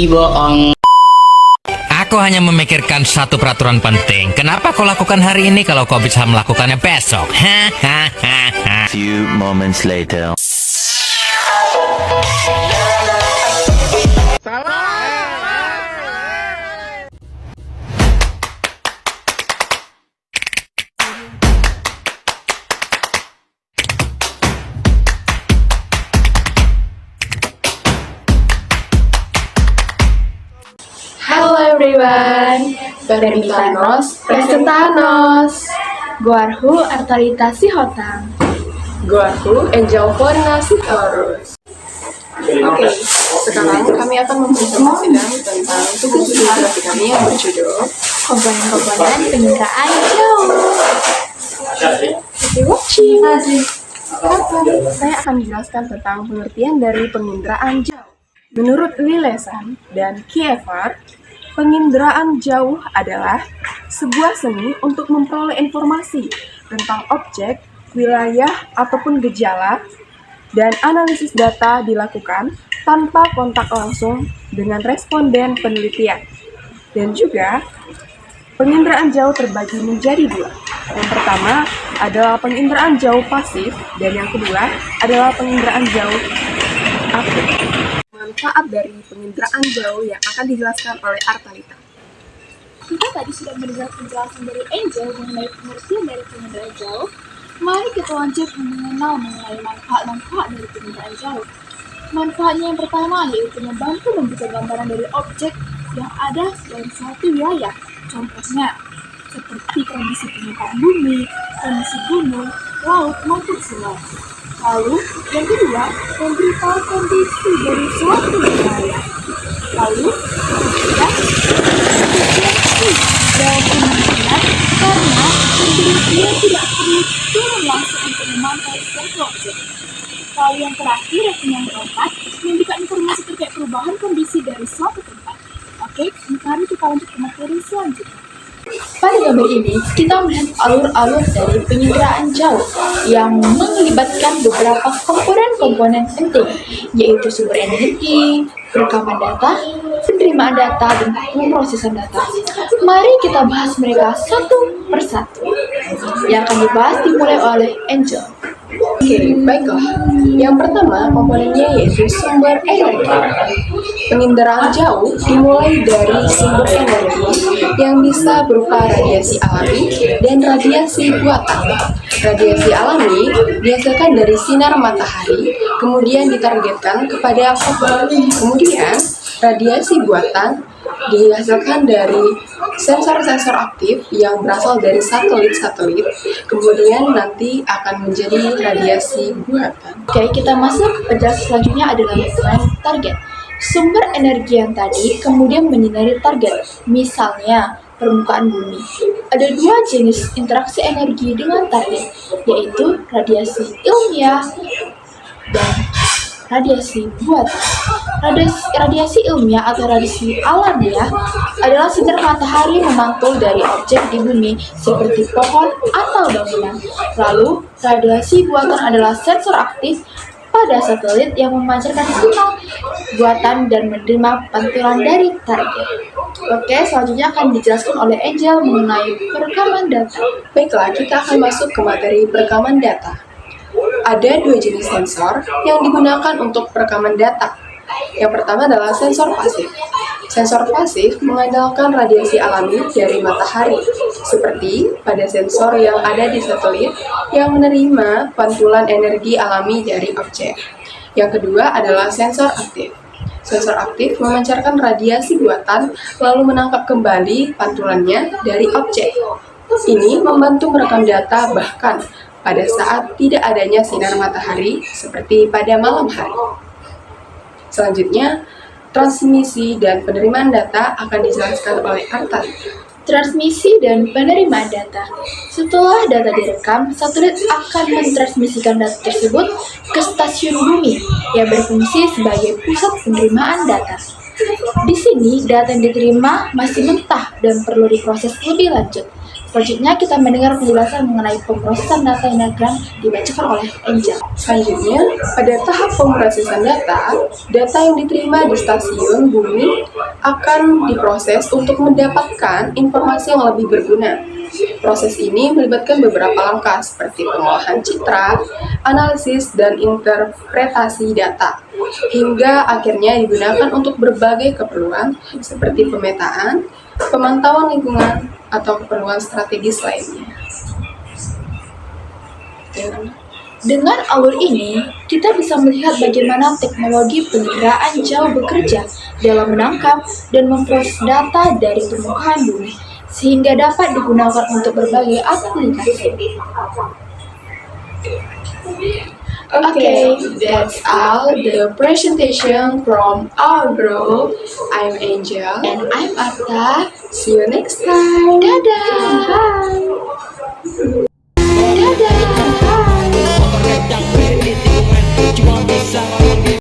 bohong. Aku hanya memikirkan satu peraturan penting. Kenapa kau lakukan hari ini kalau kau bisa melakukannya besok? Few moments later. Halo everyone, Beritanos, Presentanos, Guarhu Artalita Sihotang, Guarhu Enjauforna Sitorus. Oke, sekarang kami akan mempresentasikan tentang tugas geografi kami yang berjudul Komponen-komponen penginderaan jauh. Happy watching. Saya akan menjelaskan tentang pengertian dari penginderaan jauh. Menurut Lilesan dan Kiefer, penginderaan jauh adalah sebuah seni untuk memperoleh informasi tentang objek, wilayah, ataupun gejala, dan analisis data dilakukan tanpa kontak langsung dengan responden penelitian. Dan juga, penginderaan jauh terbagi menjadi dua. Yang pertama adalah penginderaan jauh pasif, dan yang kedua adalah penginderaan jauh aktif. Manfaat dari penginderaan jauh yang akan dijelaskan oleh Artalita. Kita tadi sudah mendengar penjelasan dari Angel mengenai pengertian dari penginderaan jauh. Mari kita lanjut mengenal mengenai manfaat-manfaat dari penginderaan jauh. Manfaatnya yang pertama yaitu membantu membuka gambaran dari objek yang ada dalam suatu wilayah. Contohnya, seperti kondisi permukaan bumi, kondisi gunung, laut, maupun sungai. Lalu, yang kedua, memberitahu kondisi dari suatu wilayah. Lalu, ketiga, efisiensi dalam penelitian karena penelitian tidak perlu turun langsung untuk memantau suatu objek. Lalu yang terakhir, yang keempat, memberikan informasi terkait perubahan kondisi dari suatu tempat. Oke, mari kita lanjut ke materi selanjutnya. Pada gambar ini, kita melihat alur-alur dari penginderaan jauh yang melibatkan beberapa komponen-komponen penting, yaitu sumber energi, rekaman data, penerimaan data, dan pemrosesan data. Mari kita bahas mereka satu persatu. Yang akan dibahas dimulai oleh Angel. Oke, baiklah. Yang pertama komponennya yaitu sumber energi. Penginderaan jauh dimulai dari sumber energi yang bisa berupa radiasi alami dan radiasi buatan. Radiasi alami dihasilkan dari sinar matahari, kemudian ditargetkan kepada foton. Kemudian, radiasi buatan dihasilkan dari sensor-sensor aktif yang berasal dari satelit-satelit, kemudian nanti akan menjadi radiasi buatan. Oke, kita masuk ke penjelasan selanjutnya adalah mengenai target. Sumber energi yang tadi kemudian menyinari target, misalnya permukaan bumi. Ada dua jenis interaksi energi dengan target, yaitu radiasi ilmiah dan radiasi buatan. Radiasi ilmiah atau radiasi alamiah adalah sinar matahari memantul dari objek di bumi seperti pohon atau bangunan. Lalu, radiasi buatan adalah sensor aktif pada satelit yang memancarkan sinyal buatan dan menerima pantulan dari target. Oke, selanjutnya akan dijelaskan oleh Angel mengenai perekaman data. Baiklah, kita akan masuk ke materi perekaman data. Ada dua jenis sensor yang digunakan untuk perekaman data. Yang pertama adalah sensor pasif. Sensor pasif mengandalkan radiasi alami dari matahari, seperti pada sensor yang ada di satelit yang menerima pantulan energi alami dari objek. Yang kedua adalah sensor aktif. Sensor aktif memancarkan radiasi buatan lalu menangkap kembali pantulannya dari objek. Ini membantu merekam data bahkan pada saat tidak adanya sinar matahari seperti pada malam hari. Selanjutnya, transmisi dan penerimaan data akan dijelaskan oleh Artalita. Transmisi dan penerimaan data. Setelah data direkam, satelit akan mentransmisikan data tersebut ke stasiun bumi yang berfungsi sebagai pusat penerimaan data. Di sini, data yang diterima masih mentah dan perlu diproses lebih lanjut. Selanjutnya kita mendengar penjelasan mengenai pemrosesan data yang akan dibacakan oleh Angel. Selanjutnya, pada tahap pemrosesan data yang diterima di stasiun bumi akan diproses untuk mendapatkan informasi yang lebih berguna. Proses ini melibatkan beberapa langkah seperti pengolahan citra, analisis, dan interpretasi data, hingga akhirnya digunakan untuk berbagai keperluan seperti pemetaan, pemantauan lingkungan, atau keperluan strategis lainnya. Dengan alur ini, kita bisa melihat bagaimana teknologi penginderaan jauh bekerja dalam menangkap dan memproses data dari permukaan bumi, sehingga dapat digunakan untuk berbagai aplikasi. Okay, that's all the presentation from our group. I'm Angel. And I'm Arta. See you next time. Dadah! Bye.